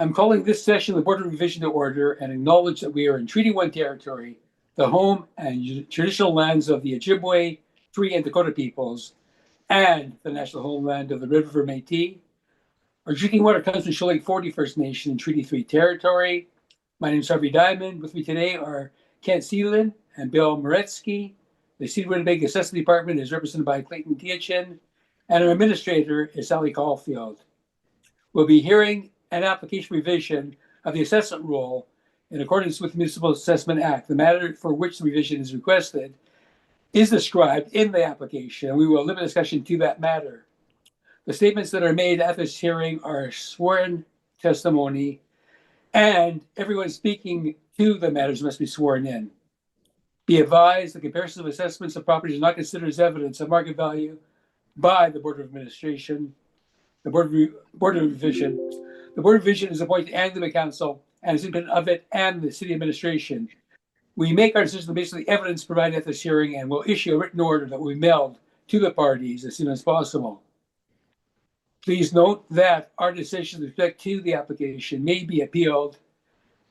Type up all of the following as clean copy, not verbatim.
I'm calling this session of the Boardroom Revision to order and acknowledge that we are in Treaty 1 territory, the home and traditional lands of the Ojibwe, Cree, and Dakota peoples, and the national homeland of the Red River Métis. Our drinking water comes from Shoal Lake 40 First Nation in Treaty 3 territory. My name is Harvey Diamond. With me today are Kent Seelan and Bill Moretsky. The City of Winnipeg Assessment Department is represented by Clayton Diachin, and our administrator is Sally Caulfield. We'll be hearing an application revision of the assessment rule in accordance with the Municipal Assessment Act. The matter for which the revision is requested is described in the application. We will limit discussion to that matter. The statements that are made at this hearing are sworn testimony, and everyone speaking to the matters must be sworn in. Be advised, the comparison of assessments of properties is not considered as evidence of market value by the Board of Administration, the Board of Revision. The Board of Revision is appointed annually by Council and is independent of it and the City Administration. We make our decision based on the evidence provided at this hearing and will issue a written order that will be mailed to the parties as soon as possible. Please note that our decision with respect to the application may be appealed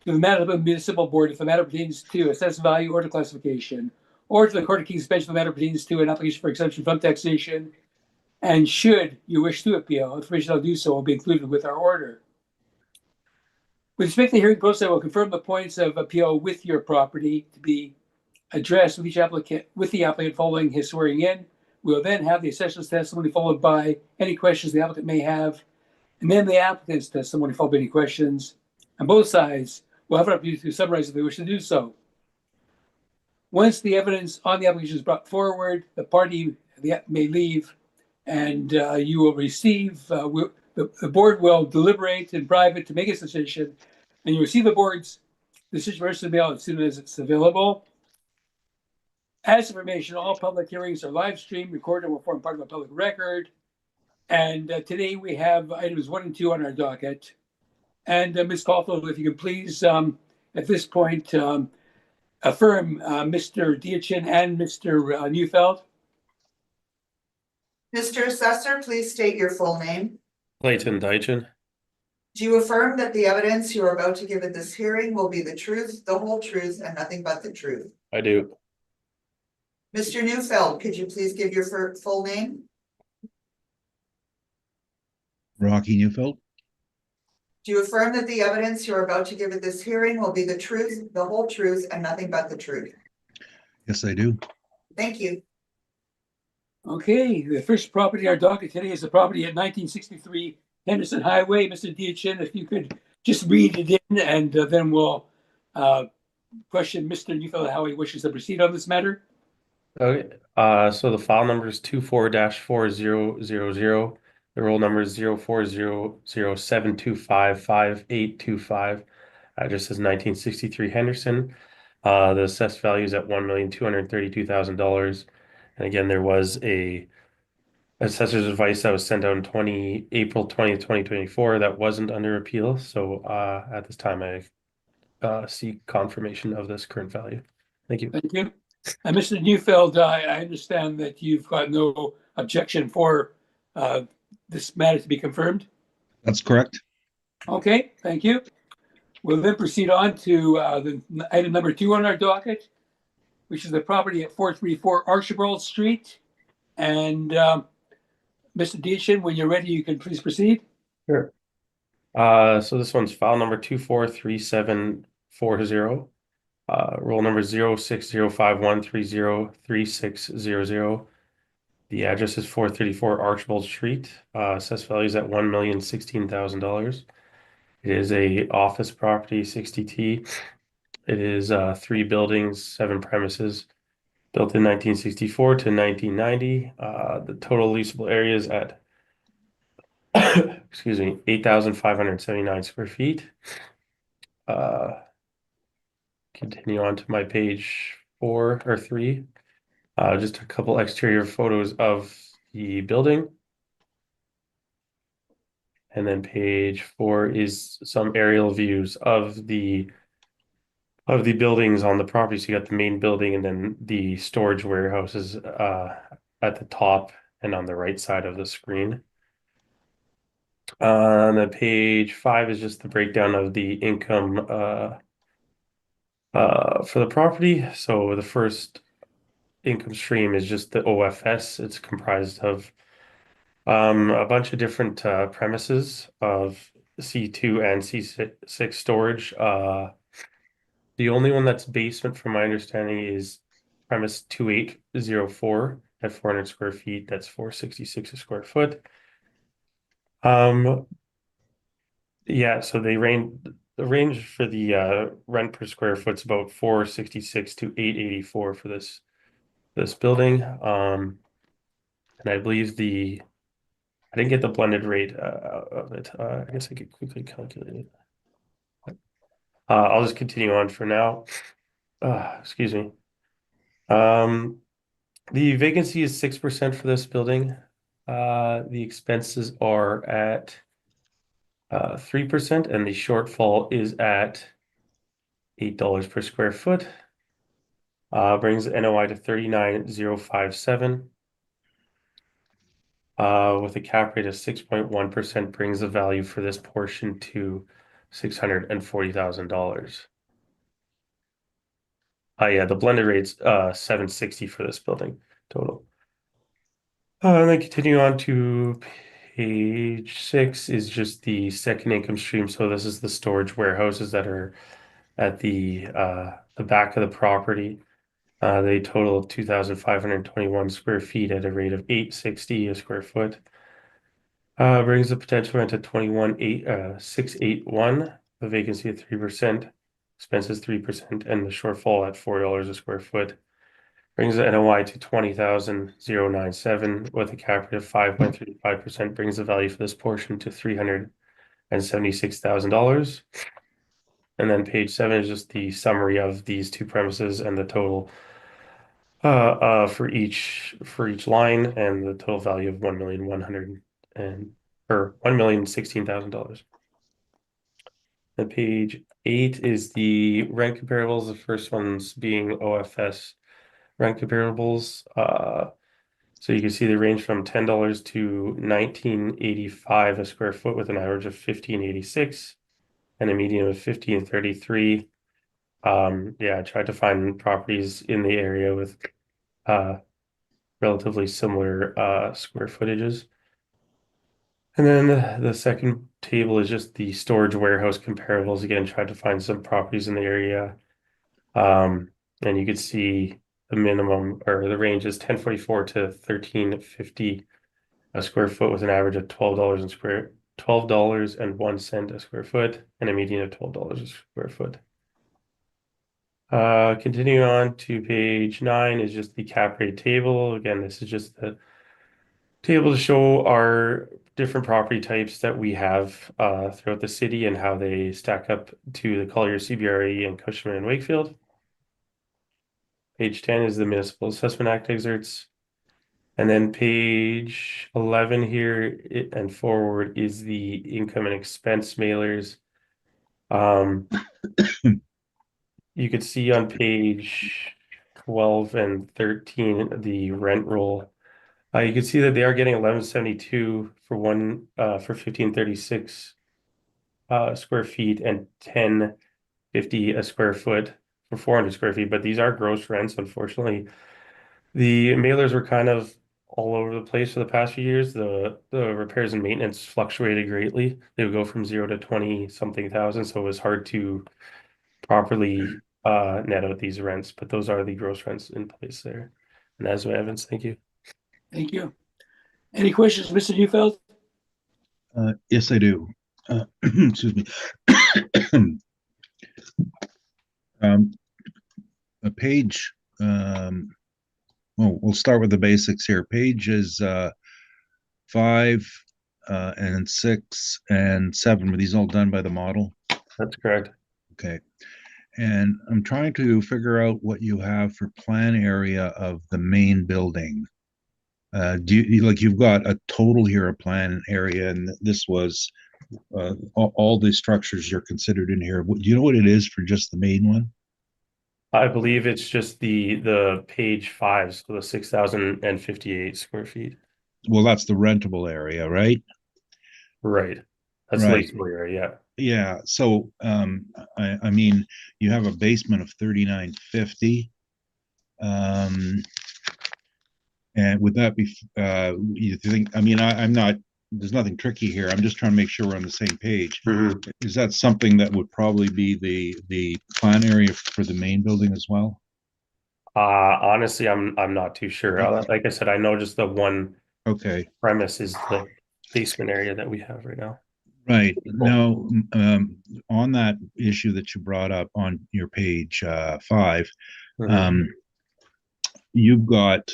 to the Manitoba Municipal Board if the matter pertains to assessed value or to classification, or to the Court of King's Bench if the matter pertains to an application for exemption from taxation. And should you wish to appeal, information I'll do so will be included with our order. With respect to the hearing process, I will confirm the points of appeal with your property to be addressed with each applicant, with the applicant following his swearing in. We will then have the assessor's testimony followed by any questions the applicant may have, and then the applicant's testimony followed by any questions. On both sides will have an opportunity to summarize if they wish to do so. Once the evidence on the application is brought forward, the party may leave, and you will receive, the board will deliberate in private to make its decision, and you receive the board's decision versus mail as soon as it's available. As information, all public hearings are live streamed, recorded, and will form part of a public record. And today we have items 1 and 2 on our docket. And Ms. Caulfield, if you could please, at this point, affirm Mr. Diachin and Mr. Neufeld. Mr. Assessor, please state your full name. Clayton Diachin. Do you affirm that the evidence you are about to give at this hearing will be the truth, the whole truth, and nothing but the truth? I do. Mr. Neufeld, could you please give your full name? Rocky Neufeld. Do you affirm that the evidence you are about to give at this hearing will be the truth, the whole truth, and nothing but the truth? Yes, I do. Thank you. Okay, the first property on our docket today is the property at 1963 Henderson Highway. Mr. Diachin, if you could just read it in, and then we'll question Mr. Neufeld how he wishes to proceed on this matter. Okay. So the file number is 24-4000. The roll number is 040072555825. Address is 1963 Henderson. The assessed value is at $1,232,000. And again, there was a assessor's advice that was sent out on April 20th, 2024 that wasn't under appeal. So at this time, I seek confirmation of this current value. Thank you. Thank you. And Mr. Neufeld, I understand that you've got no objection for this matter to be confirmed. That's correct. Okay, thank you. We'll then proceed on to the item number 2 on our docket, which is the property at 434 Archibald Street. And Mr. Diachin, when you're ready, you can please proceed. Sure. So this one's file number 243740. Roll number 060513033600. The address is 434 Archibald Street. Assessed value is at $1,016,000. It is a office property, 60T. It is 3 buildings, 7 premises, built in 1964 to 1990. The total leasable area is at excuse me, 8,579 square feet. Continue on to my page 4 or 3. Just a couple exterior photos of the building. And then page 4 is some aerial views of the buildings on the property. So you got the main building and then the storage warehouses at the top and on the right side of the screen. On the page 5 is just the breakdown of the income for the property. So the first income stream is just the OFS. It's comprised of a bunch of different premises of C2 and C6 storage. The only one that's basement, from my understanding, is premise 2804 at 400 square feet. That's 466 a square foot. Yeah, so the range for the rent per square foot's about 466 to 884 for this building. And I believe I didn't get the blended rate of it. I guess I could quickly calculate it. I'll just continue on for now. Excuse me. The vacancy is 6% for this building. The expenses are at 3%, and the shortfall is at $8 per square foot. Brings NOI to 39,057. With a cap rate of 6.1%, brings the value for this portion to $640,000. Yeah, the blended rate's 760 for this building total. And then continue on to page 6 is just the second income stream. So this is the storage warehouses that are at the back of the property. They total 2,521 square feet at a rate of 860 a square foot. Brings the potential rent to 21,681, the vacancy at 3%, expenses 3%, and the shortfall at $4 a square foot. Brings the NOI to 20,097 with a cap rate of 5.35%, brings the value for this portion to $376,000. And then page 7 is just the summary of these two premises and the total for each line, and the total value of $1,116,000. And page 8 is the rent comparables. The first one's being OFS rent comparables. So you can see they range from $10 to $19.85 a square foot, with an average of $15.86 and a median of $15.33. Yeah, I tried to find properties in the area with relatively similar square footages. And then the second table is just the storage warehouse comparables. Again, tried to find some properties in the area. And you can see the minimum or the range is 1044 to 1350 a square foot, with an average of $12.01 a square foot and a median of $12 a square foot. Continuing on to page 9 is just the cap rate table. Again, this is just the table to show our different property types that we have throughout the city and how they stack up to the Collier, CBRE, and Cushman and Wakefield. Page 10 is the Municipal Assessment Act excerpts. And then page 11 here and forward is the income and expense mailers. You could see on page 12 and 13 the rent roll. You can see that they are getting 1172 for 1536 square feet and 1050 a square foot for 400 square feet. But these are gross rents, unfortunately. The mailers were kind of all over the place for the past few years. The repairs and maintenance fluctuated greatly. They would go from 0 to 20 something thousand, so it was hard to properly net out these rents. But those are the gross rents in place there. And as we Evans, thank you. Thank you. Any questions, Mr. Neufeld? Yes, I do. Excuse me. A page, well, we'll start with the basics here. Pages 5 and 6 and 7, were these all done by the model? That's correct. Okay. And I'm trying to figure out what you have for plan area of the main building. You've got a total here, a plan area, and this was all the structures you're considered in here. Do you know what it is for just the main one? I believe it's just the page 5, so the 6,058 square feet. Well, that's the rentable area, right? Right. That's Right. Lakeshore area, Yeah, so I mean, you have a basement of 3950. And would that be you think, I mean, I'm not, there's nothing tricky here. I'm just trying to make sure we're on the same page. yeah. Mhm. Is that something that would probably be the plan area for the main building as well? Honestly, I'm not too sure. Like I said, I know just the one Okay, premise is the basement area that we have right now. right. Now, on that issue that you brought up on your page 5, Mhm. you've got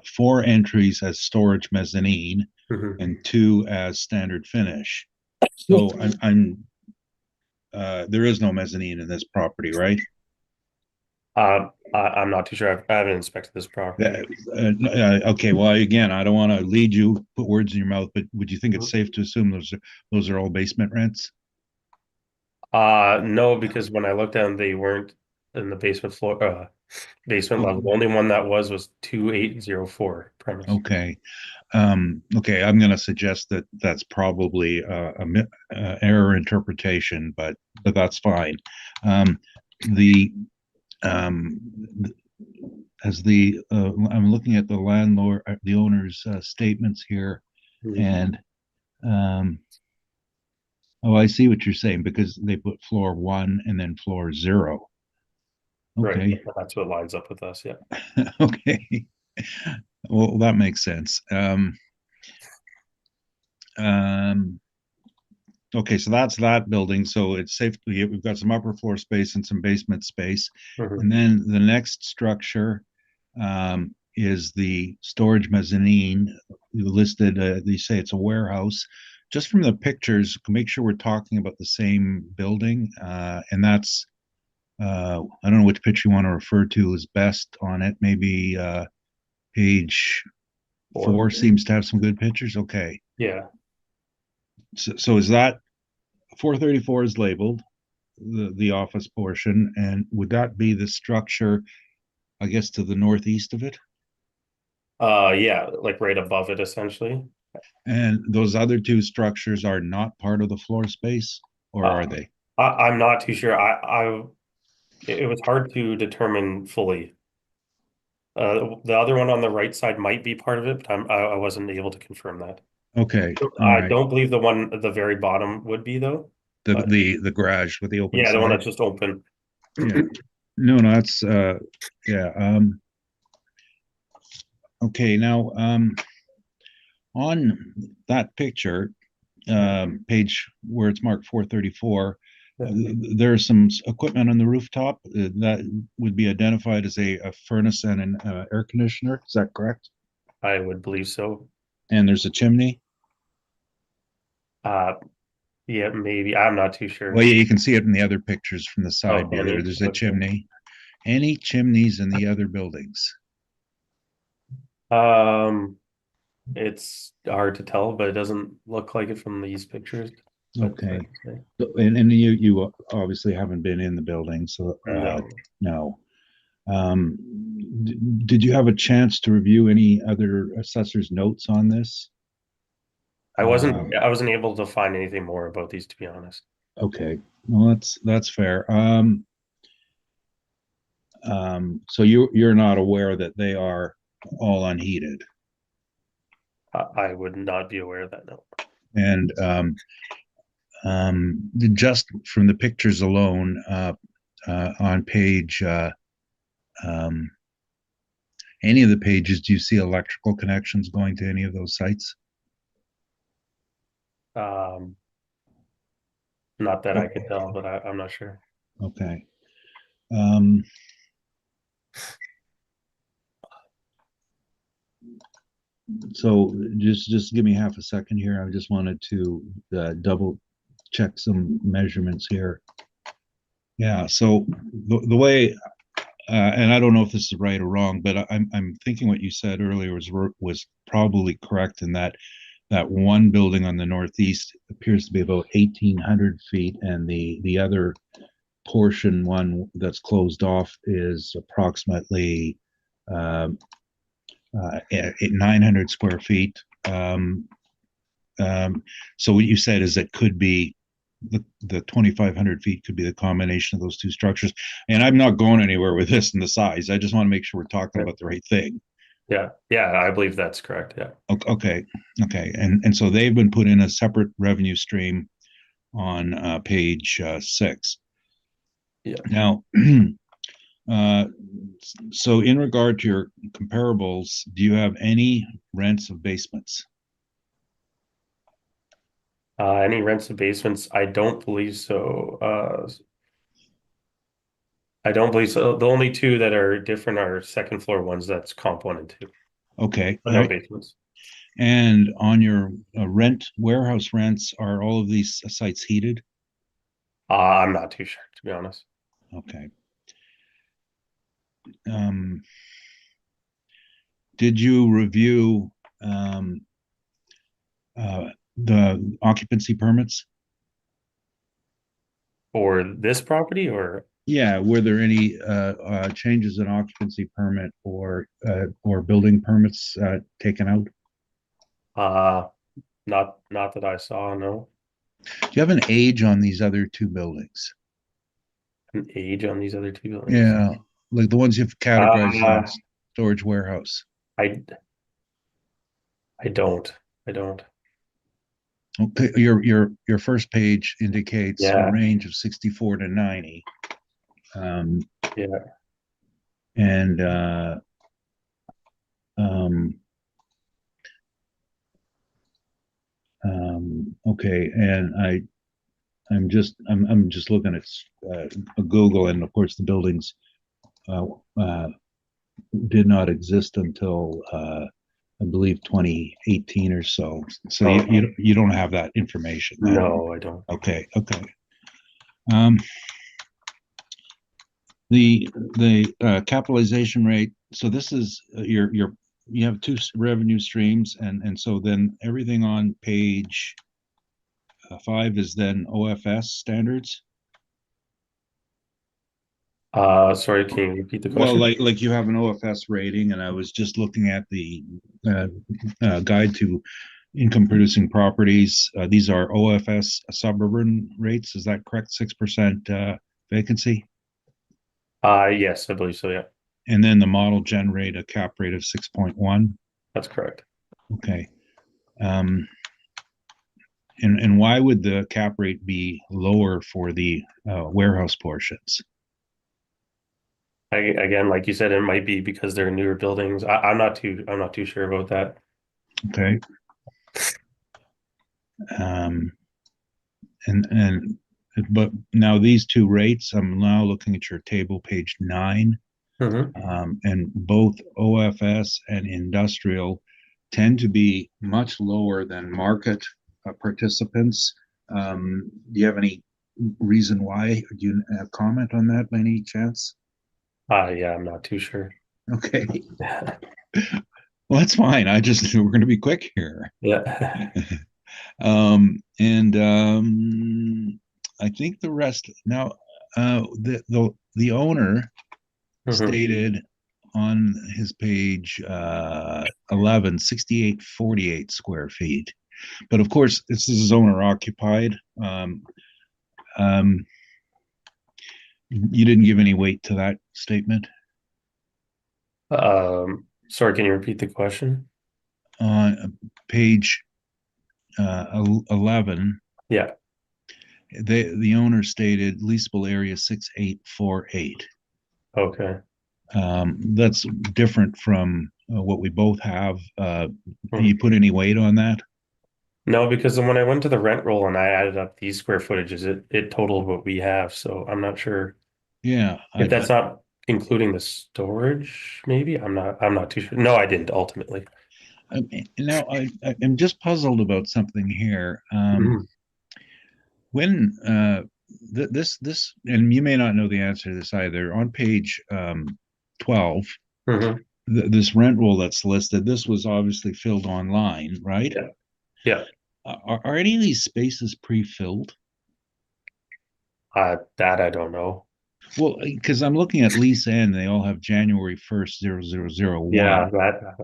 4 entries as storage mezzanine Mhm. and 2 as standard finish. So I'm there is no mezzanine in this property, right? I'm not too sure. I haven't inspected this property. Okay, well, again, I don't want to lead you, put words in your mouth, but would you think it's Mhm. safe to assume those are all basement rents? No, because when I looked down, they weren't in the basement floor, basement level. The only one that was 2804 premise. Okay. Okay, I'm going to suggest that that's probably error interpretation, but that's fine. The um, as the I'm looking at the landlord, the owner's statements here, Mhm. and oh, I see what you're saying, because they put floor 1 and then floor 0. Right. Okay, That's what lines up with us. Yeah. okay. Well, that makes sense. Um, okay, so that's that building. So it's safe. We've got some upper floor space and some basement space. Mhm. And then the next structure is the storage mezzanine listed. They say it's a warehouse. Just from the pictures, make sure we're talking about the same building. And that's, I don't know which picture you want to refer to as best on it. Maybe page 4 seems to have some good pictures. Okay. Yeah. So is that 434 is labeled the office portion, and would that be the structure, I guess, to the northeast of it? Yeah, like right above it, essentially. And those other 2 structures are not part of the floor space, or Uh, are they? I'm not too sure. It was hard to determine fully. The other one on the right side might be part of it, but I wasn't able to confirm that. Okay, all I right. don't believe the one at the very bottom would be though. The But the garage with the open yeah, the one side. that's just open. Yeah. No, that's yeah. Okay, now on that picture, page where it's marked 434, Yeah. there's some equipment on the rooftop that would be identified as a furnace and an air conditioner. Is that correct? I would believe so. And there's a chimney. Uh, yeah, maybe. I'm not too sure. Well, yeah, you can see it in the other pictures from the Oh, side view. any? There's a Okay. chimney. Any chimneys in the other buildings? Um, it's hard to tell, but it doesn't look like it from these pictures. But it's hard Okay. to say. And you obviously haven't been in the building, so No. no. Um, did you have a chance to review any other assessor's notes on this? I wasn't able to find anything more about these, to be honest. Okay, well, that's fair. So you're not aware that they are all unheated, I would not be aware of that, no. and just from the pictures alone, on page um, any of the pages, do you see electrical connections going to any of those sites? Not that I could tell, but I'm not sure. Okay. Um, so just give me half a second here. I just wanted to double check some measurements here. Yeah, so the way, and I don't know if this is right or wrong, but I'm thinking what you said earlier was probably correct in that that one building on the northeast appears to be about 1,800 feet, and the other portion, one that's closed off, is approximately 900 square feet. So what you said is it could be the 2,500 feet could be the combination of those two structures. And I'm not going anywhere with this and the size. I just want to make sure we're talking about the right thing. Yeah, yeah, I believe that's correct. Yeah. Okay, okay, and so they've been put in a separate revenue stream on page 6. Yeah. Now, so in regard to your comparables, do you have any rents of basements? Any rents of basements? I don't believe so. I don't believe so. The only two that are different are second floor ones. That's comp 1 and 2, Okay, but no basements. and on your warehouse rents, are all of these sites heated? I'm not too sure, to be honest. Okay. Um, did you review the occupancy permits? For this property, or Yeah, were there any changes in occupancy permit or building permits taken out? not that I saw. No. Do you have an age on these other two buildings? An age on these other two buildings? Yeah, like the ones you've categorized Uh, as storage warehouse. I I don't. I don't. Okay, your first page indicates a Yeah. range of 64 to 90. Um, Yeah. and um, okay, and I'm just looking at Google, and of course the buildings uh, uh, did not exist until I believe 2018 or so. So you don't have that information then? No, I don't. Okay, okay. Um, the capitalization rate. So this is you have two revenue streams, and so then everything on page 5 is then OFS standards. Sorry, can you repeat the Well, question? like you have an OFS rating, and I was just looking at the guide to income producing properties. These are OFS suburban rates. Is that correct? 6% vacancy. Yes, I believe so. Yeah, And then the model generate a cap rate of 6.1. that's correct. Okay. And why would the cap rate be lower for the warehouse portions? Again, like you said, it might be because they're newer buildings. I'm not too sure about that. Okay. And but now these two rates, I'm now looking at your table, page 9, and both OFS and industrial tend to be much lower than market participants. Do you have any reason why? Do you comment on that by any chance? Yeah, I'm not too sure. Okay. Well, that's fine. We're going to be quick here. Yeah. And I think the rest now, the owner stated on his page 11, 6848 square feet. But of course, this is owner occupied. You didn't give any weight to that statement. Sorry, can you repeat the question? On page 11, Yeah. the owner stated leasable area 6848. Okay. That's different from what we both have. You put any weight on that? No, because when I went to the rent roll and I added up these square footages, it totaled what we have. So I'm not sure. Yeah. If that's not including the storage, maybe I'm not too sure. No, I didn't ultimately. Now I'm just puzzled about something here. When this, and you may not know the answer to this either. On page 12, this rent roll that's listed, this was obviously filled online, right? Yeah. Yeah. Are any of these spaces pre-filled? That I don't know. Well, because I'm looking at lease end, they all have January 1st, 0001. Yeah, that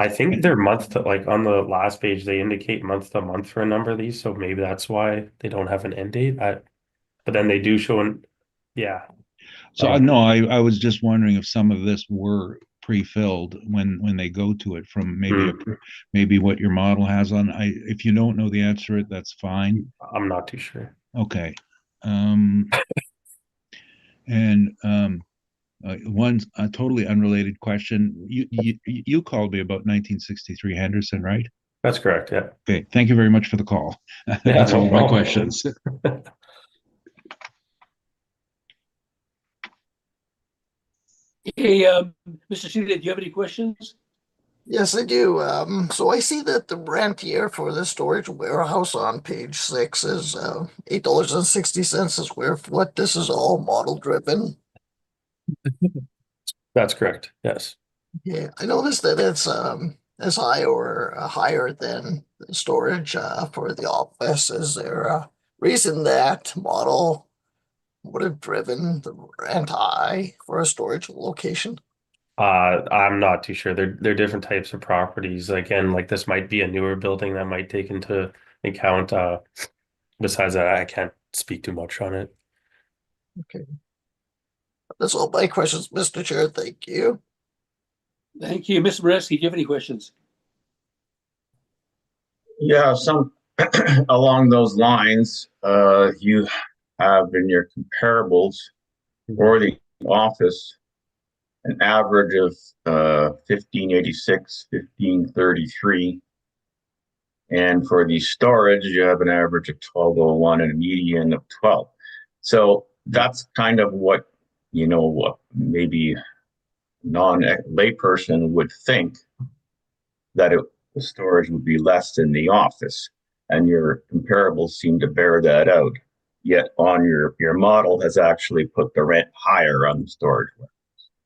I think they're month to, like on the last page, they indicate month to month for a number of these, so maybe that's why they don't have an end date. But then they do show yeah. So Um, no, I was just wondering if some of this were pre-filled when they go to it from maybe what your model has on. If you don't know the answer to it, that's fine. I'm not too sure. Okay. Um, and one totally unrelated question. You called me about 1963 Henderson, right? That's correct. Yeah. Okay. Thank you very much for the call. Yeah, That's no all my problem. questions. Hey, Mr. Shealy, do you have any questions? Yes, I do. So I see that the rent here for the storage warehouse on page 6 is $8.60 a square foot. This is all model driven. That's correct. Yes. Yeah, I noticed that it's as high or higher than the storage for the office. Is there a reason that model would have driven the rent high for a storage location? I'm not too sure. They're different types of properties. Again, like this might be a newer building that might take into account. Besides that, I can't speak too much on it. Okay. That's all my questions, Mr. Chair. Thank you. Thank you. Mr. Boreski, do you have any questions? Yeah, some along those lines, you have in your comparables for the office an average of 1586, 1533. And for the storage, you have an average of 1201 and a median of 12. So that's kind of what, what maybe non-layperson would think that the storage would be less in the office. And your comparables seem to bear that out. Yet on your model has actually put the rent higher on the storage.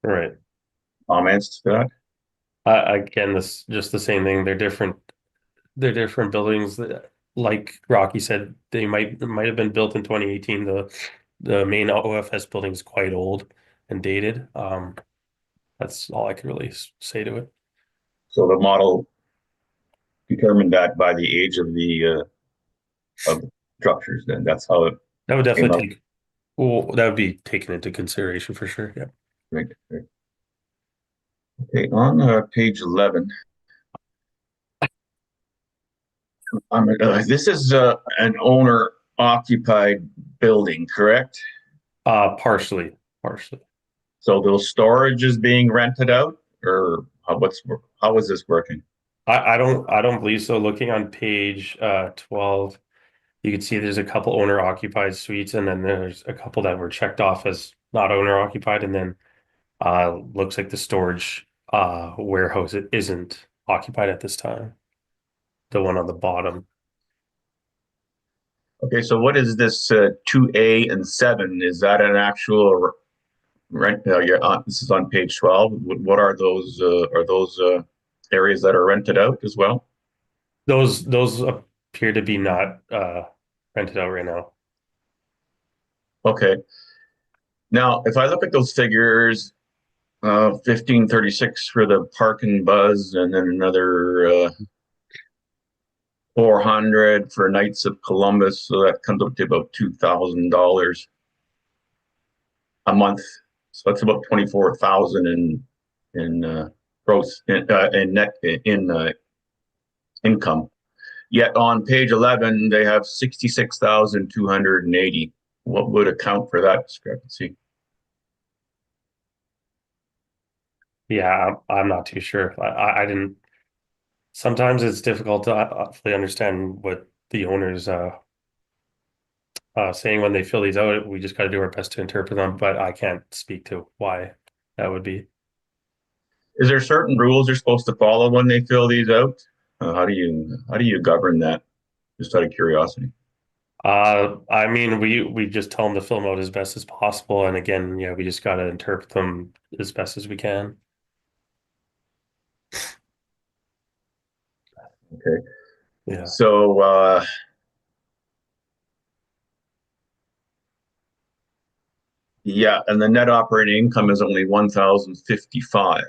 Right. Comments to that? Again, this just the same thing. They're different. They're different buildings. That, like Rocky said, they might have been built in 2018. The main OFS building is quite old and dated. That's all I can really say to it. So the model determined that by the age of the structures. Then that's how it That would came definitely out. that would be taken into consideration for sure. Yeah. Right, right. Okay, on page 11. This is an owner occupied building, correct? Partially. So those storage is being rented out, or how is this working? I don't believe so. Looking on page 12, you can see there's a couple owner occupied suites, and then there's a couple that were checked off as not owner occupied, and then looks like the storage warehouse it isn't occupied at this time. The one on the bottom. Okay, so what is this 2A and 7? Is that an actual rent? This is on page 12. What are those? Are those areas that are rented out as well? Those appear to be not rented out right now. Okay. Now, if I look at those figures, 1536 for the Park and Buzz, and then another 400 for Knights of Columbus, so that comes up to about $2,000 a month. So that's about 24,000 in gross in net in income. Yet on page 11, they have 66,280. What would account for that discrepancy? Yeah, I'm not too sure. I didn't. Sometimes it's difficult to fully understand what the owners saying when they fill these out. We just got to do our best to interpret them, but I can't speak to why that would be. Is there certain rules they're supposed to follow when they fill these out? How do you govern that? Just out of curiosity. I mean, we just tell them to fill them out as best as possible, and again, yeah, we just got to interpret them as best as we can. Okay. Yeah. So yeah, and the net operating income is only 1,055.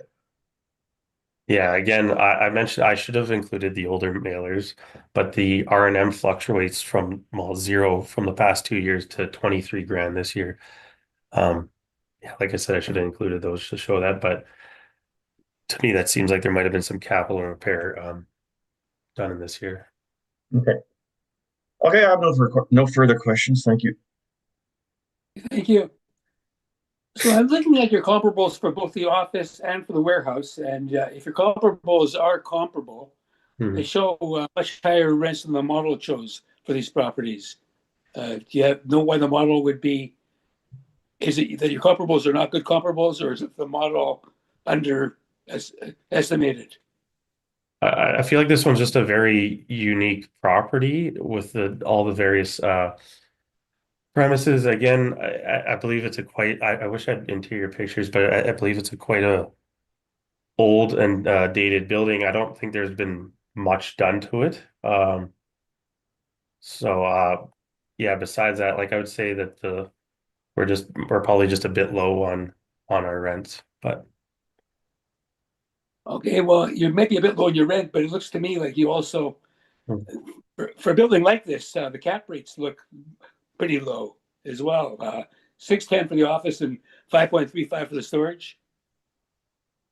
Yeah, again, I mentioned I should have included the older mailers, but the R&M fluctuates from, well, zero from the past 2 years to 23 grand this year. Yeah, like I said, I should have included those to show that, but to me, that seems like there might have been some capital repair done in this year. Okay. Okay, I have no further questions. Thank you. Thank you. So I'm looking at your comparables for both the office and for the warehouse, and if your comparables are comparable, they Mhm. show much higher rents than the model chose for these properties. Do you know why the model would be? Is it that your comparables are not good comparables, or is it the model under estimated? I feel like this one's just a very unique property with all the various premises. Again, I believe it's a quite, I wish I had interior pictures, but I believe it's a quite a old and dated building. I don't think there's been much done to it. So yeah, besides that, like I would say that we're probably just a bit low on our rents, but Okay, well, you may be a bit low in your rent, but it looks to me like you also, Hmm. for a building like this, the cap rates look pretty low as well. 610 for the office and 5.35 for the storage.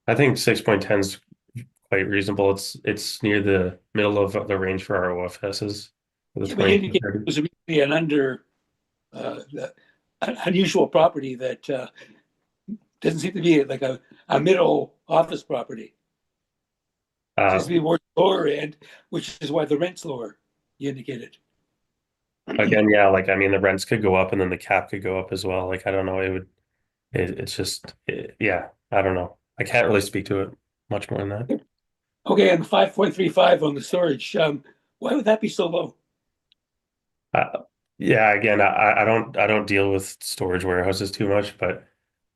I think 6.10 is quite reasonable. It's near the middle of the range for our OFSs for the Yeah, but you 20 to indicate it 30. was really an unusual property that doesn't seem to be like a middle office property. It seems Uh, to be more lower end, which is why the rent's lower. You indicated. Again, yeah, like I mean, the rents could go up and then the cap could go up as well. Like I don't know, it's just yeah, I don't know. I can't really speak to it much more than that. Okay, and 5.35 on the storage. Why would that be so low? Yeah, again, I don't deal with storage warehouses too much, but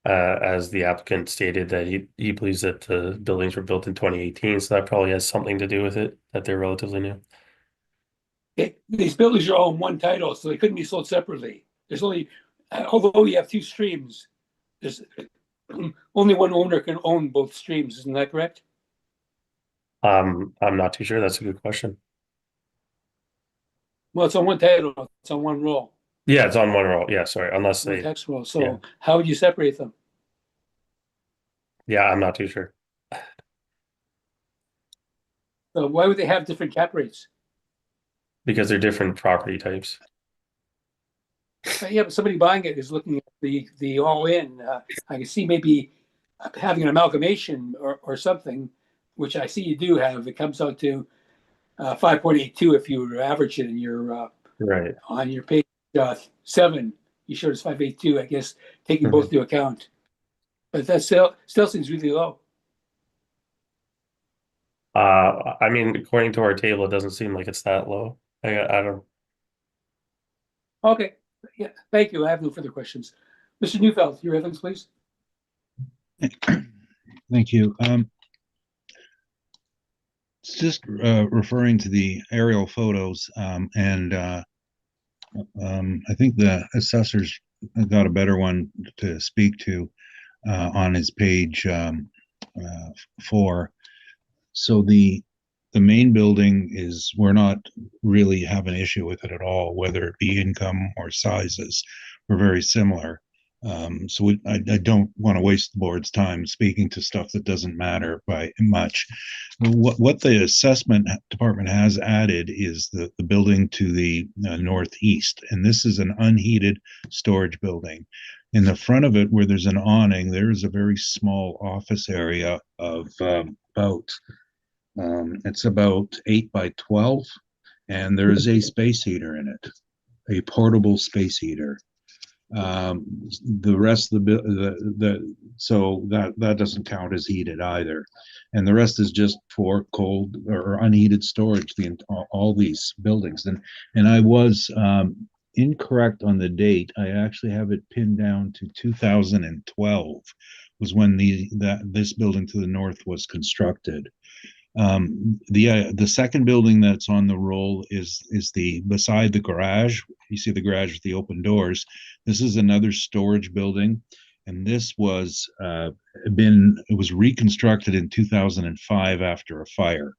as the applicant stated that he believes that the buildings were built in 2018, so that probably has something to do with it, that they're relatively new. These buildings are all in one title, so they couldn't be sold separately. There's only, although you have two streams, there's only one owner can own both streams. Isn't that correct? I'm not too sure. That's a good question. Well, it's on one title. It's on one roll, Yeah, it's on one roll. Yeah, sorry. Unless one they, tax roll. yeah, So how would you separate them? yeah, I'm not too sure. So why would they have different cap rates? Because they're different property types. Yeah, but somebody buying it is looking at the all in. I can see maybe having an amalgamation or something, which I see you do have. It comes out to 5.82 if you average it in your Right. on your page 7. You showed us 5.82, I guess, taking both Mhm. into account. But that still seems really low. I mean, according to our table, it doesn't seem like it's that low. I don't. Okay, yeah, thank you. I have no further questions. Mr. Neufeld, your evidence, please. Thank you. It's just referring to the aerial photos, and I think the assessors got a better one to speak to on his page 4. So the main building is, we're not really have an issue with it at all, whether it be income or sizes. We're very similar. So I don't want to waste the board's time speaking to stuff that doesn't matter by much. What the assessment department has added is the building to the northeast, and this is an unheated storage building. In the front of it, where there's an awning, there is a very small office area of it's about 8 by 12, and there is a space heater in it, a portable space heater. The rest of the so that doesn't count as heated either, and the rest is just for cold or unheated storage. All these buildings, and I was incorrect on the date. I actually have it pinned down to 2012 was when this building to the north was constructed. The second building that's on the roll is the beside the garage. You see the garage with the open doors. This is another storage building, And this was it was reconstructed in 2005 after a fire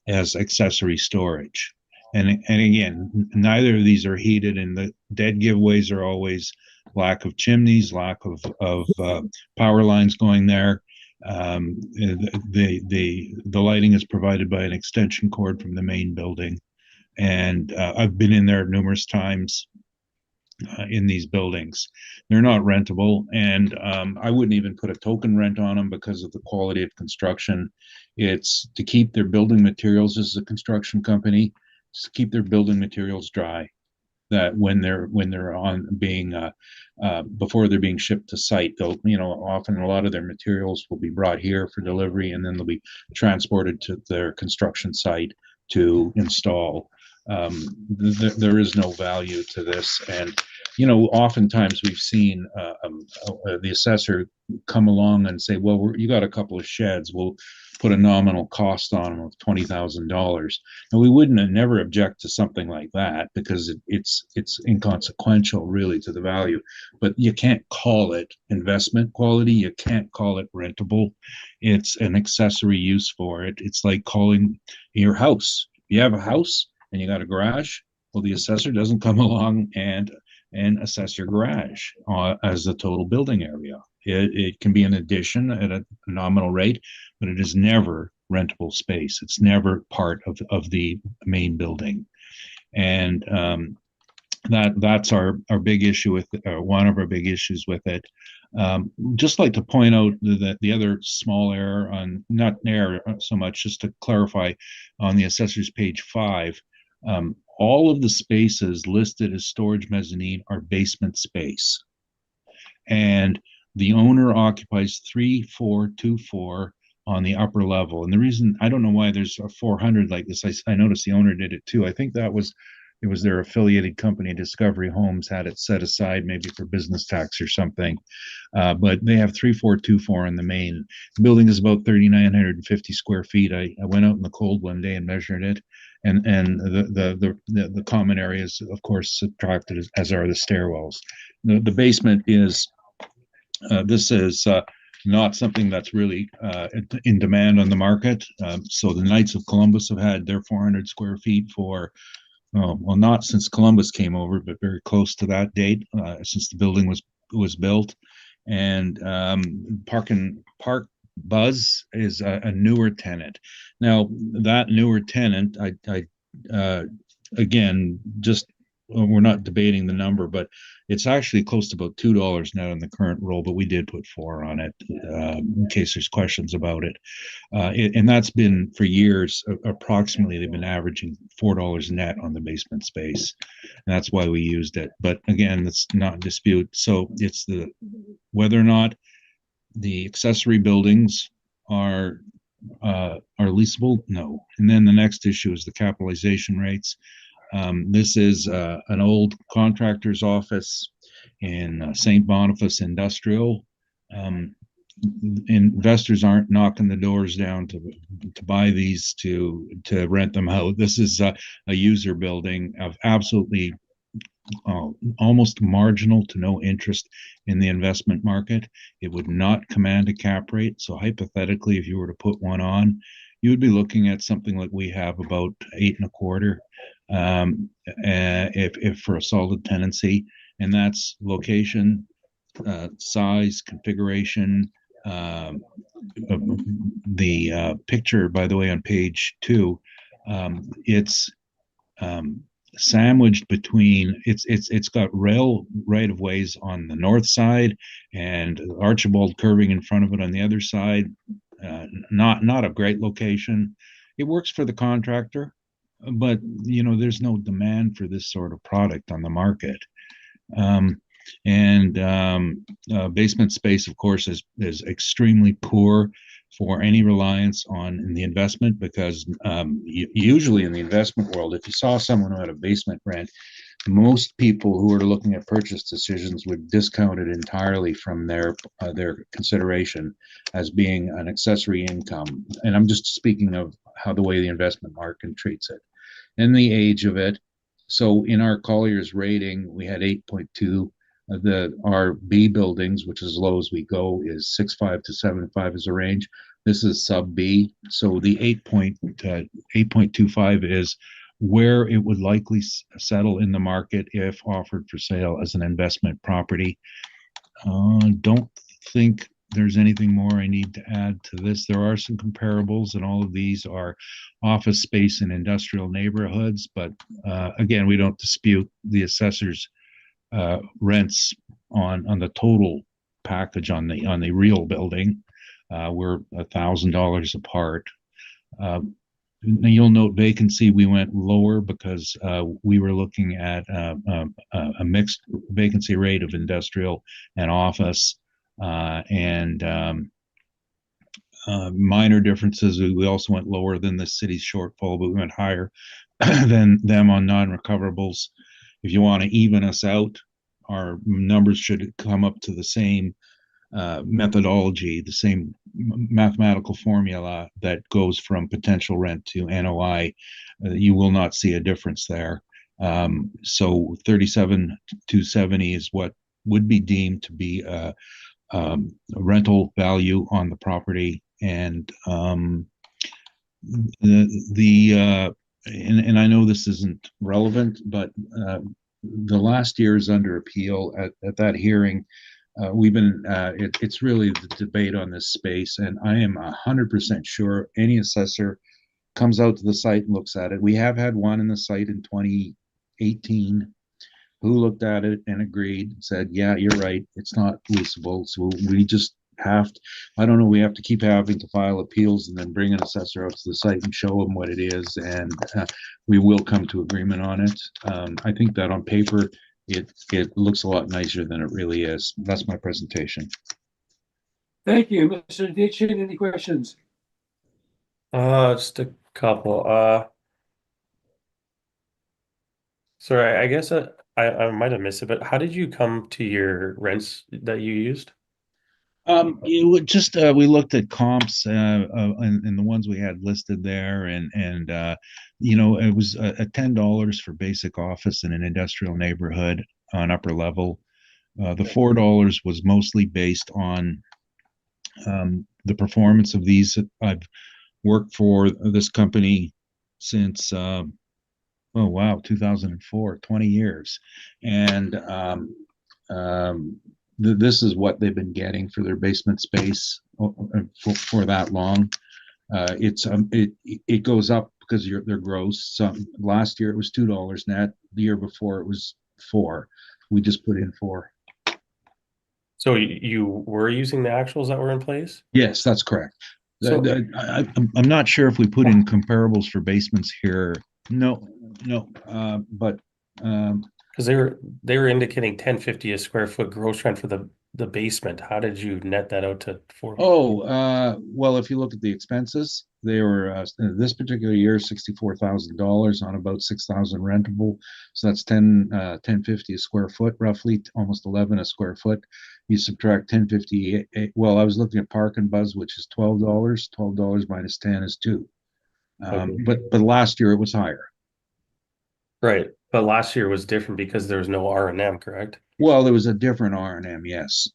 as accessory storage. And again, neither of these are heated, and the dead giveaways are always lack of chimneys, lack of power lines going there. The lighting is provided by an extension cord from the main building, and I've been in there numerous times in these buildings. They're not rentable, and I wouldn't even put a token rent on them because of the quality of construction. It's to keep their building materials, as a construction company, to keep their building materials dry. That when they're on being before they're being shipped to site, they'll, often a lot of their materials will be brought here for delivery, and then they'll be transported to their construction site to install. There is no value to this, and oftentimes we've seen the assessor come along and say, well, you got a couple of sheds, we'll put a nominal cost on them of $20,000. And we wouldn't never object to something like that, because it's inconsequential really to the value. But you can't call it investment quality, you can't call it rentable. It's an accessory use for it. It's like calling your house. You have a house and you got a garage, well, the assessor doesn't come along and assess your garage as the total building area. It can be an addition at a nominal rate, but it is never rentable space. It's never part of the main building. And that's our big issue with one of our big issues with it. Just like to point out that the other small error on, not error so much, just to clarify, on the assessor's page 5, all of the spaces listed as storage mezzanine are basement space. And the owner occupies 3424 on the upper level. And the reason, I don't know why there's a 400 like this. I noticed the owner did it too. I think it was their affiliated company, Discovery Homes, had it set aside maybe for business tax or something. But they have 3424 in the main. The building is about 3,950 square feet. I went out in the cold one day and measured it. And the common areas, of course, subtracted, as are the stairwells. The basement is, this is not something that's really in demand on the market. So the Knights of Columbus have had their 400 square feet for, well, not since Columbus came over, but very close to that date, since the building was built. And Park Buzz is a newer tenant. Now, that newer tenant, I again, just, we're not debating the number, but it's actually close to about $2 now in the current roll, but we did put 4 on it in case there's questions about it. And that's been for years, approximately, they've been averaging $4 net on the basement space. And that's why we used it. But again, that's not in dispute. So it's whether or not the accessory buildings are leasable, no. And then the next issue is the capitalization rates. This is an old contractor's office in St. Boniface Industrial. Investors aren't knocking the doors down to buy these to rent them out. This is a user building of absolutely almost marginal to no interest in the investment market. It would not command a cap rate. So hypothetically, if you were to put one on, you would be looking at something like we have, about 8.25, if for a solid tenancy. And that's location, size, configuration. The picture, by the way, on page 2, it's sandwiched between, it's got rail right of ways on the north side and Archibald curving in front of it on the other side. Not a great location. It works for the contractor, but there's no demand for this sort of product on the market. Basement space, of course, is extremely poor for any reliance on the investment, because usually in the investment world, if you saw someone who had a basement rent, most people who are looking at purchase decisions would discount it entirely from their consideration as being an accessory income. And I'm just speaking of how the way the investment market treats it and the age of it. So in our Collier's rating, we had 8.2 Our B buildings, which is as low as we go, is 6.5 to 7.5 is a range. This is sub B. So the 8.25 is where it would likely settle in the market if offered for sale as an investment property. Don't think there's anything more I need to add to this. There are some comparables, and all of these are office space in industrial neighborhoods. But again, we don't dispute the assessor's rents on the total package on the real building. We're $1,000 apart. You'll note vacancy, we went lower because we were looking at a mixed vacancy rate of industrial and office, and minor differences. We also went lower than the city's shortfall, but we went higher than them on non-recoverables. If you want to even us out, our numbers should come up to the same methodology, the same mathematical formula that goes from potential rent to NOI. You will not see a difference there. So 37,270 is what would be deemed to be a rental value on the property, and and I know this isn't relevant, but the last year is under appeal. At that hearing, we've been it's really the debate on this space, and I am 100% sure any assessor comes out to the site and looks at it. We have had one in the site in 2018 who looked at it and agreed, said, yeah, you're right, it's not leasable. So we just have to, I don't know, we have to keep having to file appeals and then bring an assessor out to the site and show them what it is, and we will come to agreement on it. I think that on paper it looks a lot nicer than it really is. That's my presentation. Thank you, Mr. Ditchin. Any questions? Just a couple. Sorry, I guess I might have missed it, but how did you come to your rents that you used? You would just we looked at comps and the ones we had listed there, and you know, it was $10 for basic office in an industrial neighborhood on upper level. The $4 was mostly based on the performance of these. I've worked for this company since oh wow, 2004, 20 years, and this is what they've been getting for their basement space for that long. It goes up because they're gross. So last year it was $2 net. The year before it was $4. We just put in $4. So you were using the actuals that were in place? Yes, that's correct. So I'm not sure if we put in comparables for basements here. No, but because they were indicating 1050 a square foot gross rent for the basement. How did you net that out to 4? Well, if you look at the expenses, they were this particular year $64,000 on about 6,000 rentable. So that's 1050 a square foot, roughly almost 11 a square foot. You subtract 1050. Well, I was looking at Park and Buzz, which is $12. $12 minus 10 is 2. Okay. But last year it was higher. Right. But last year was different because there was no R&M, correct? Well, there was a different R&M, yes.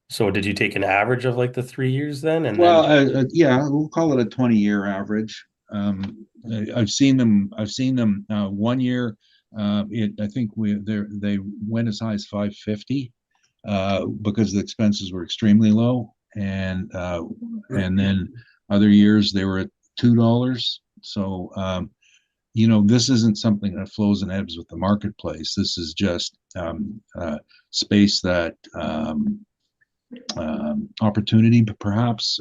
So did you take an average of like the 3 years then? And Well, then yeah, we'll call it a 20-year average. I've seen them 1 year. I think they went as high as 550 because the expenses were extremely low, and then other years they were at $2. So you know, this isn't something that flows and ebbs with the marketplace. This is just space that opportunity, but perhaps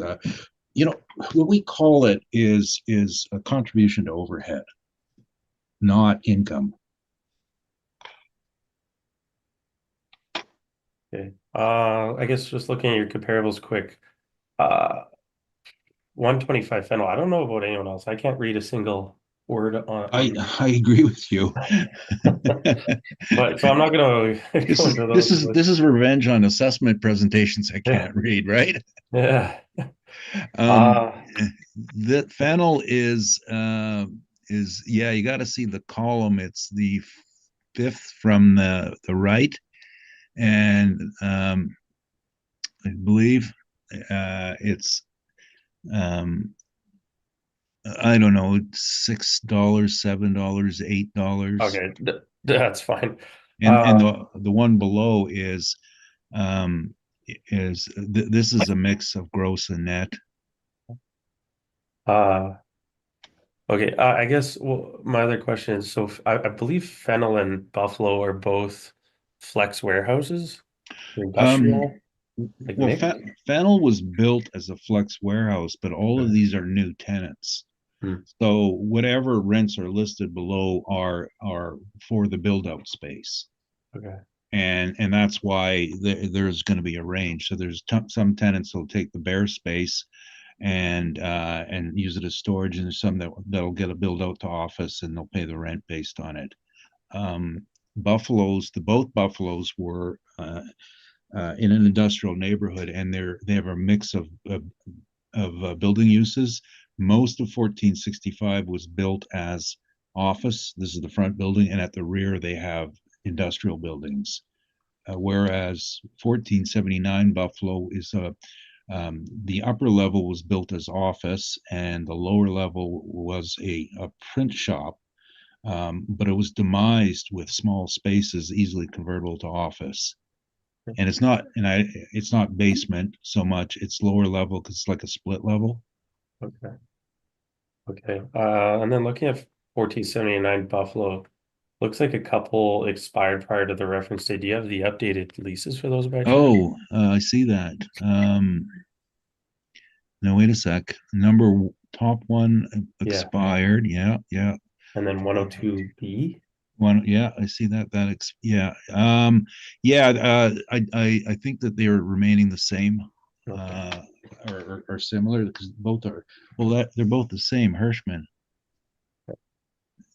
you know, what we call it is a contribution to overhead, not income. okay. I guess just looking at your comparables quick. 125 Fennel. I don't know about anyone else. I can't read a single word on. I agree with you. But so I'm not going to go into those. This is revenge on assessment presentations I can't read, right? Yeah. The Fennel is yeah, you got to see the column. It's the fifth from the right, and I believe it's I don't know, $6, $7, $8. Okay, that's fine. And the one below is this is a mix of gross and net. Uh, okay, I guess my other question is, so I believe Fennel and Buffalo are both flex warehouses, Um, industrial, like well, mixed. Fennel was built as a flex warehouse, but all of these are new tenants. Hmm. So whatever rents are listed below are for the build out space. Okay. And that's why there's going to be a range. So there's some tenants will take the bare space and use it as storage, and there's some that'll get a build out to office and they'll pay the rent based on it. Both Buffaloes were in an industrial neighborhood, and they have a mix of building uses. Most of 1465 was built as office. This is the front building, and at the rear they have industrial buildings. Whereas 1479 Buffalo is the upper level was built as office, and the lower level was a print shop, but it was demised with small spaces easily convertible to office. And it's not basement so much, it's lower level because it's like a split level. Okay. Okay. And then looking at 1479 Buffalo, looks like a couple expired prior to the reference date. Do you have the updated leases for those by chance? Oh, I see that. No, wait a sec. Top one expired. Yeah, yeah. And then 102B. One, yeah, I see that. Yeah. I think that they are remaining the same, Okay. or similar, because both are, well, they're both the same, Hirschman.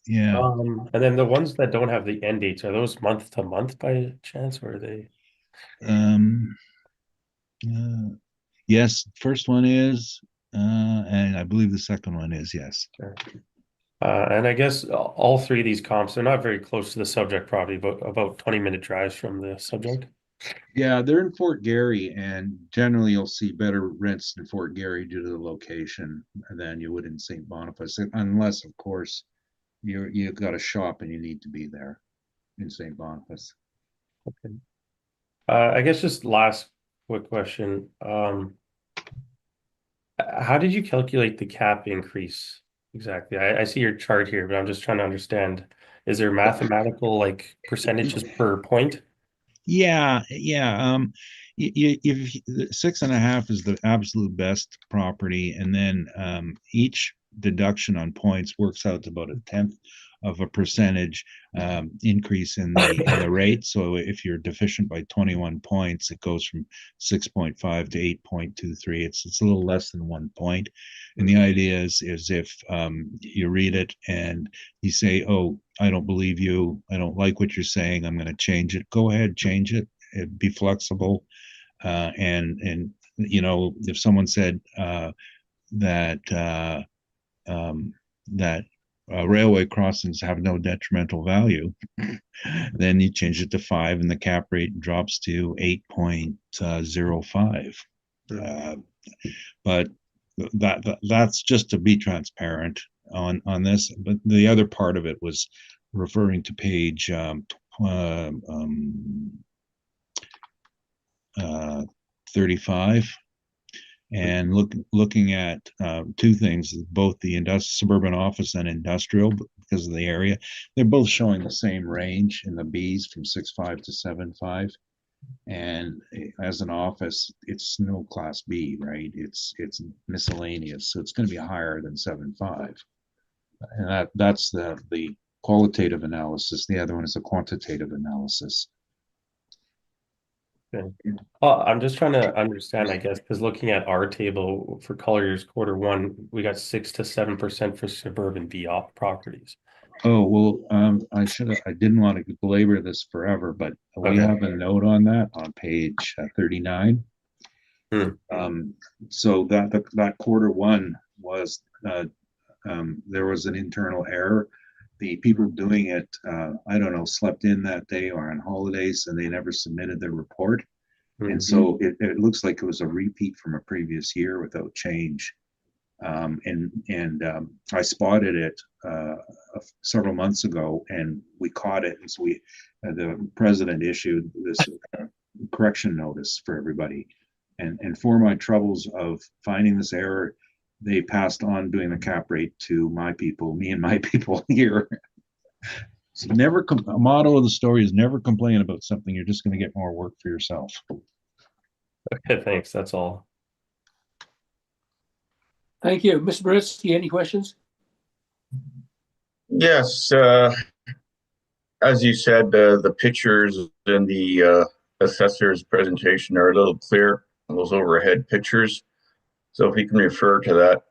Yeah. And then the ones that don't have the end dates, are those month to month by chance, or are they? Um, yes, first one is, and I believe the second one is, yes. Sure. And I guess all three of these comps, they're not very close to the subject property, but about 20-minute drives from the subject. Yeah, they're in Fort Garry, and generally you'll see better rents in Fort Garry due to the location than you would in St. Boniface, unless, of course, you've got a shop and you need to be there in St. Boniface. Okay. I guess just last quick question. How did you calculate the cap increase exactly? I see your chart here, but I'm just trying to understand. Is there mathematical like percentages per point? Yeah, yeah. If 6.5 is the absolute best property, and then each deduction on points works out to about 1/10 of a percentage increase in the rate. So if you're deficient by 21 points, it goes from 6.5 to 8.23. It's a little less than 1 point. And the idea is if you read it and you say, "Oh, I don't believe you. I don't like what you're saying. I'm going to change it." Go ahead, change it. Be flexible. And if someone said that that railway crossings have no detrimental value, then you change it to 5, and the cap rate drops to 8.05. But that's just to be transparent on this. But the other part of it was referring to page 35, and looking at two things, both the suburban office and industrial, because of the area. They're both showing the same range in the Bs from 6.5 to 7.5. And as an office, it's no class B, right? It's miscellaneous, so it's going to be higher than 7.5. And that's the qualitative analysis. The other one is a quantitative analysis. Okay. I'm just trying to understand, I guess, because looking at our table for Colliers Q1, we got 6 to 7% for suburban B op properties. Oh, well, I didn't want to belabor this forever, but we have a note on that on page 39. So that Q1 was there was an internal error. the people doing it, I don't know, slept in that day or on holidays, and they never submitted their report. And so it looks like it was a repeat from a previous year without change. And I spotted it several months ago, and we caught it. And so the president issued this correction notice for everybody. And for my troubles of finding this error, they passed on doing the cap rate to me and my people here. So a motto of the story is never complain about something. You're just going to get more work for yourself. Okay, thanks. That's all. Thank you. Mr. Brzezinski, any questions? Yes, as you said, the pictures in the assessor's presentation are a little clear, those overhead pictures. So if you can refer to that.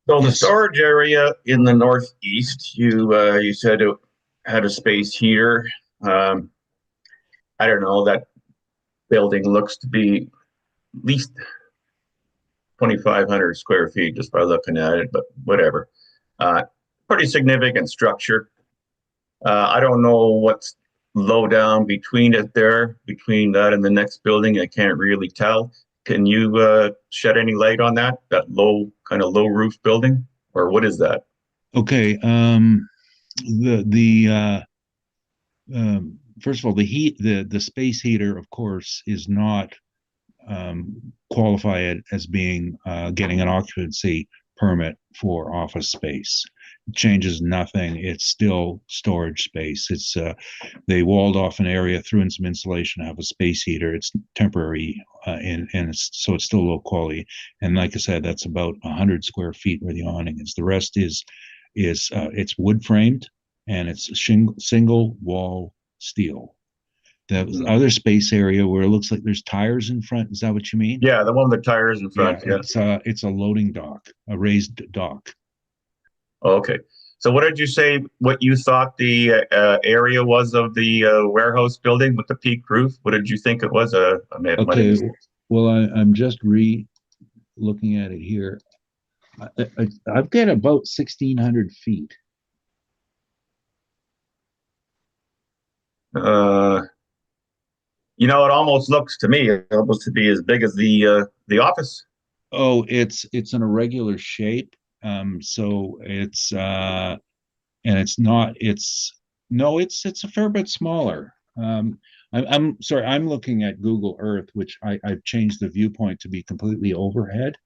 So the Yes. storage area in the northeast, you said it had a space heater. I don't know, that building looks to be at least 2,500 square feet just by looking at it, but whatever. Pretty significant structure. I don't know what's low down between that and the next building. I can't really tell. Can you shed any light on that kind of low roof building, or what is that? Okay. First of all, the space heater, of course, is not qualified as being getting an occupancy permit for office space. It changes nothing. It's still storage space. It's they walled off an area, threw in some insulation, have a space heater. It's temporary, and so it's still low quality. And like I said, that's about 100 square feet where the awning is. The rest is it's wood framed, and it's single wall steel. The other space area where it looks like there's tires in front, is that what you mean? Yeah, the one with the tires in front. Yeah. It's a loading dock, a raised dock. Okay. So what did you say, what you thought the area was of the warehouse building with the peaked roof? What did you think it was? Okay, well, I'm just looking at it here. I've got about 1,600 feet. It almost looks to me almost to be as big as the office. Oh, it's an irregular shape. So it's and it's not. It's a fair bit smaller. I'm sorry. I'm looking at Google Earth, which I've changed the viewpoint to be completely overhead.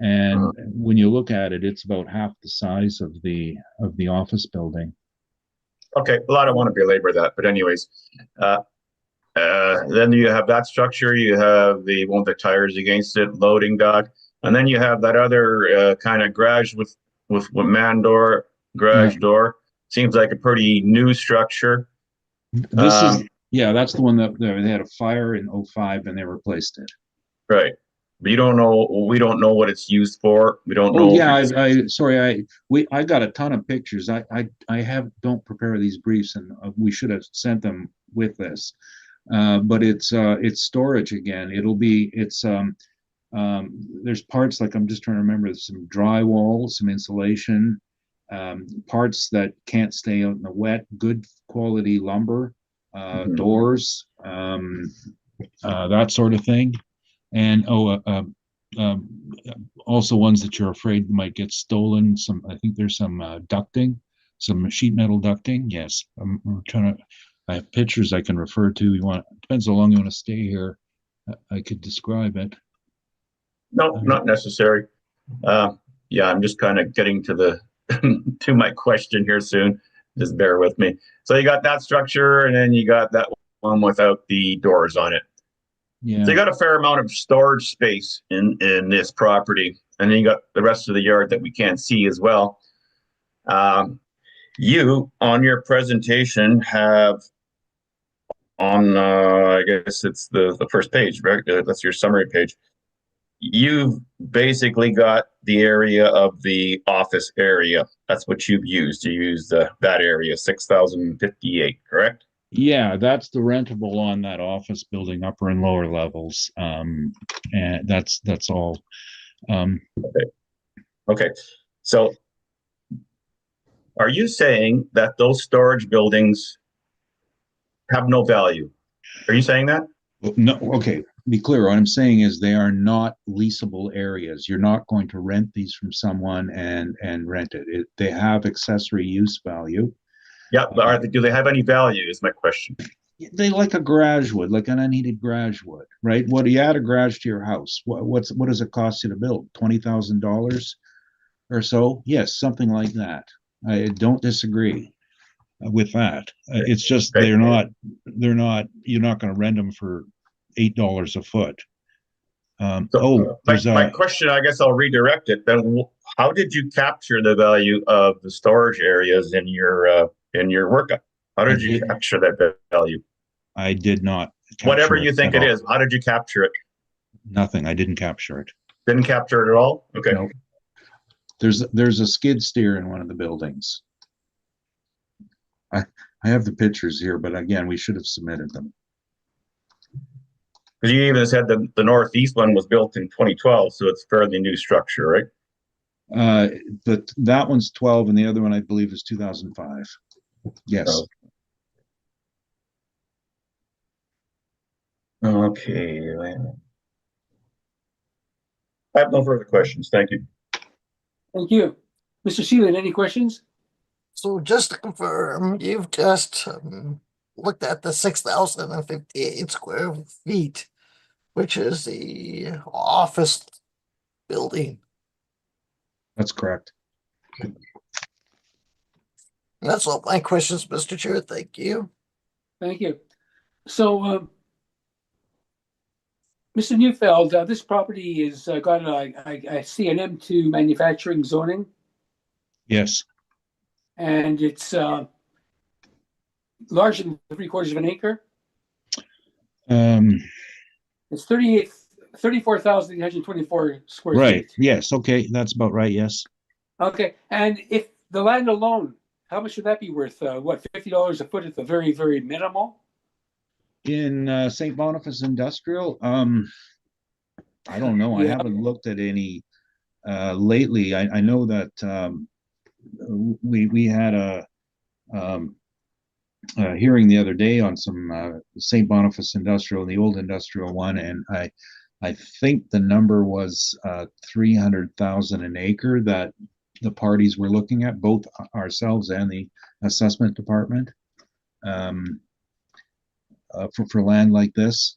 And when you look at it, it's about half the size of the office building. Okay, well, I don't want to belabor that, but anyways, then you have that structure. You have the one with the tires against it, loading dock, and then you have that other kind of garage with man door, garage door. Seems like a pretty new structure. That's the one that they had a fire in 2005 and they replaced it. Right. But we don't know what it's used for. We don't know. Yeah, I got a ton of pictures. I don't prepare these briefs, and we should have sent them with this. But it's storage again. There's parts, like I'm just trying to remember, some drywall, some insulation, parts that can't stay out in the wet, good quality lumber, doors, that sort of thing. And also ones that you're afraid might get stolen. I think there's some ducting, some sheet metal ducting. Yes, I'm trying to. I have pictures I can refer to. Depends how long you want to stay here. I could describe it. No, not necessary. Yeah, I'm just kind of getting to to my question here soon. Just bear with me. So you got that structure, and then you got that one without the doors on it. Yeah. So you got a fair amount of storage space in this property, and then you got the rest of the yard that we can't see as well. You on your presentation have on I guess it's the first page, right? That's your summary page. You've basically got the area of the office area. That's what you've used. You used that area, 6,058, correct? Yeah, that's the rentable on that office building, upper and lower levels. And that's all. Okay. So Are you saying that those storage buildings have no value? Are you saying that? Well, no, okay, be clear. What I'm saying is they are not leasable areas. You're not going to rent these from someone and rent it. They have accessory use value. Yeah, but do they have any value is my question. They like a garage would, like an unheated garage would, right? What do you add a garage to your house? What does it cost you to build? $20,000 or so? Yes, something like that. I don't disagree with that. It's just Okay. you're not going to rent them for $8 a foot. My question, I guess I'll redirect it then. How did you capture the value of the storage areas in your workup? How did you capture that value? I did not. Whatever you think it is, how did you capture it? Nothing. I didn't capture it. Didn't capture it at all? Okay. No. There's a skid steer in one of the buildings. I have the pictures here, but again, we should have submitted them. Because you even said the northeast one was built in 2012, so it's fairly new structure, right? But that one's 12 and the other one I believe is 2005. Yes. Okay. I have no further questions. Thank you. Thank you. Mr. Seelan, any questions? So just to confirm, you've just looked at the 6,058 square feet, which is the office building. That's correct. That's all my questions, Mr. Chair. Thank you. Thank you. So, Mr. Neufeld, this property is got I see an M2 manufacturing zoning, Yes. and it's larger than 3/4 of an acre. It's 34,824 square Right. feet. Yes. Okay. That's about right. Yes. Okay, and if the land alone, how much would that be worth? What, $50 a foot at the very, very minimal? In St. Boniface Industrial, I don't know. I Yeah. haven't looked at any lately. I know that we had a hearing the other day on some St. Boniface Industrial, the old industrial one, and I think the number was 300,000 an acre that the parties were looking at, both ourselves and the assessment department, for land like this.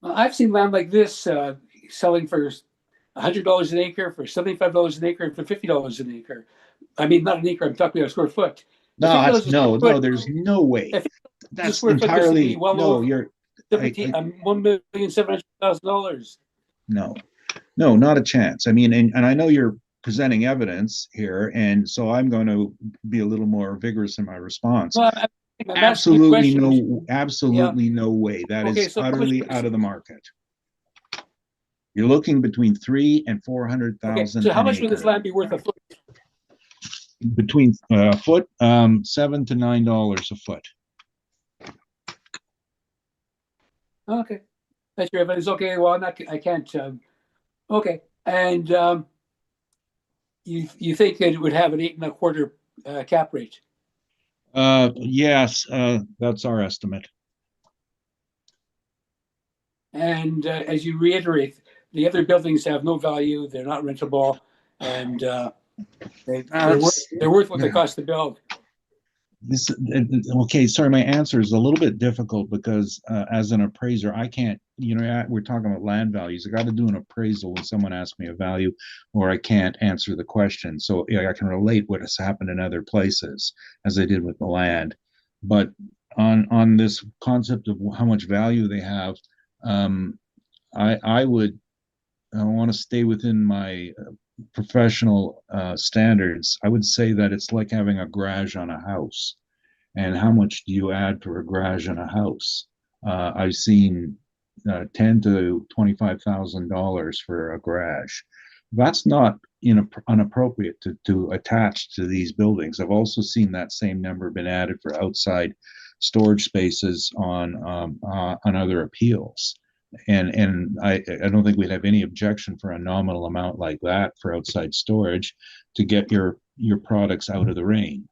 I've seen land like this selling for $100 an acre, for $75 an acre, and for $50 an acre. I mean, not an acre. I'm talking about a square foot. No, there's no way. That's square foot, this would entirely be well no. over You're $1,700,000. no, not a chance. I mean, and I know you're presenting evidence here, and so I'm going to be a little more vigorous in my response. Well, I'm Absolutely no, absolutely no way. That Okay, is so utterly out of the market. You're looking between 300,000 and 400,000. So how much would this land be worth a foot? Between a foot, $7 to $9 a foot. Okay, that's your evidence. Okay, well, I can't. Okay, and you think it would have an 8.25 cap rate? Yes, that's our estimate. And as you reiterate, the other buildings have no value. They're not rentable, and they're worth what they cost to build. Okay, sorry, my answer is a little bit difficult because as an appraiser, I can't, we're talking about land values. I got to do an appraisal when someone asks me a value, or I can't answer the question. So I can relate what has happened in other places as I did with the land. But on this concept of how much value they have, I want to stay within my professional standards. I would say that it's like having a garage on a house. And how much do you add for a garage on a house? I've seen $10,000 to $25,000 for a garage. That's not inappropriate to attach to these buildings. I've also seen that same number been added for outside storage spaces on other appeals. And I don't think we'd have any objection for a nominal amount like that for outside storage to get your your products out of the rain.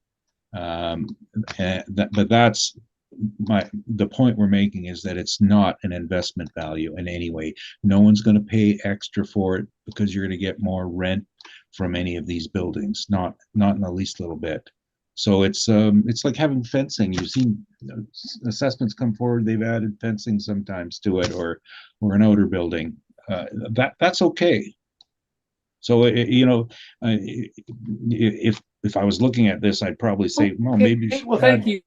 But that's the point we're making is that it's not an investment value in any way. No one's going to pay extra for it because you're going to get more rent from any of these buildings, not in the least little bit. So it's like having fencing. You've seen assessments come forward, they've added fencing sometimes to it, or an outer building. That's okay. So if I was looking at this, I'd probably say, well, maybe well, thank you.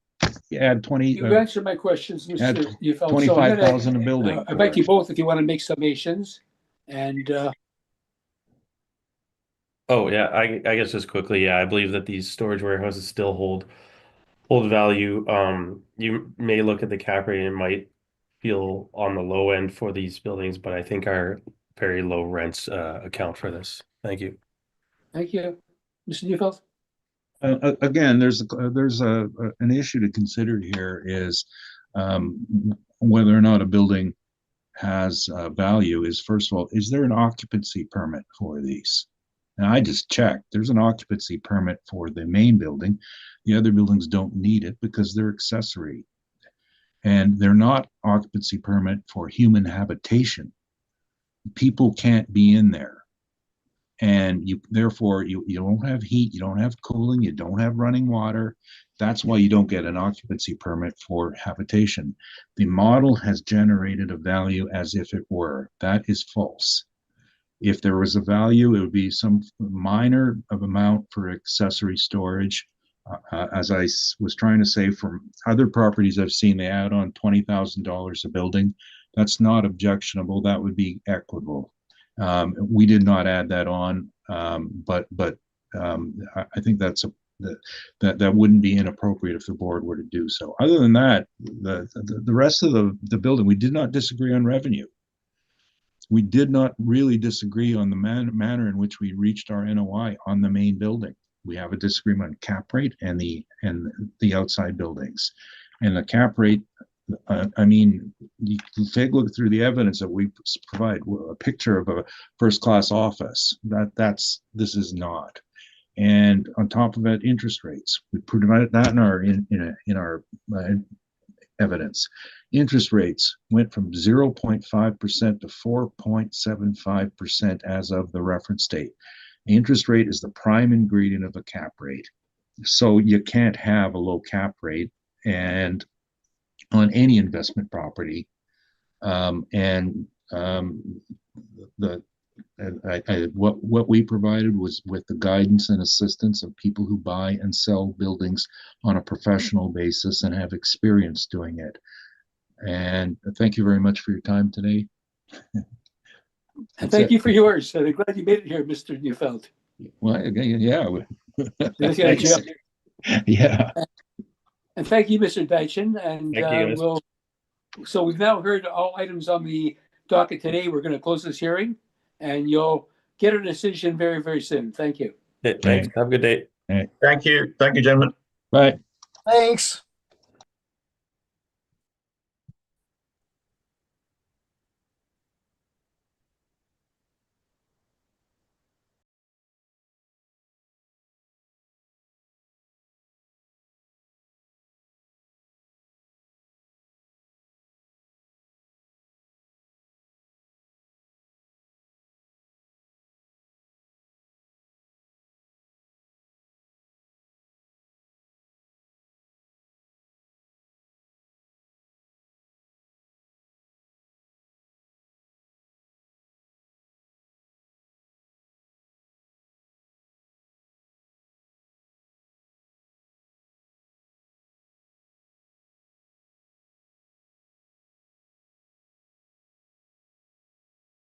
Add 20. You answered my questions, Mr. Neufeld. 25,000 a building. I invite you both if you want to make summations. And Oh yeah, I guess just quickly, yeah, I believe that these storage warehouses still hold value. You may look at the cap rate and might feel on the low end for these buildings, but I think our very low rents account for this. Thank you. thank you, Mr. Neufeld. Again, there's an issue to consider here is whether or not a building has value. Is first of all, is there an occupancy permit for these? And I just checked. There's an occupancy permit for the main building. The other buildings don't need it because they're accessory, and they're not occupancy permit for human habitation. People can't be in there. And therefore you don't have heat, you don't have cooling, you don't have running water. That's why you don't get an occupancy permit for habitation. The model has generated a value as if it were. That is false. If there was a value, it would be some minor amount for accessory storage. As I was trying to say, from other properties I've seen, they add on $20,000 a building. That's not objectionable. That would be equitable. We did not add that on, but I think that wouldn't be inappropriate if the board were to do so. Other than that, the rest of the building, we did not disagree on revenue. We did not really disagree on the manner in which we reached our NOI on the main building. We have a disagreement on cap rate and the outside buildings, and the cap rate. I mean, you can take a look through the evidence that we provide. A picture of a first-class office. This is not. And on top of it, interest rates. We provided that in our evidence. Interest rates went from 0.5% to 4.75% as of the reference date. The interest rate is the prime ingredient of a cap rate. So you can't have a low cap rate and on any investment property, what we provided was with the guidance and assistance of people who buy and sell buildings on a professional basis and have experience doing it. And thank you very much for your time today. And thank you for yours. I'm glad you made it here, Mr. Neufeld. Well, yeah. Thanks. Yeah. And thank you, Mr. Deitchen. And Thank you, guys. So we've now heard all items on the docket today. We're going to close this hearing, and you'll get a decision very, very soon. Thank you. Thanks. Have a good day. Thank you, gentlemen. Bye. Thanks.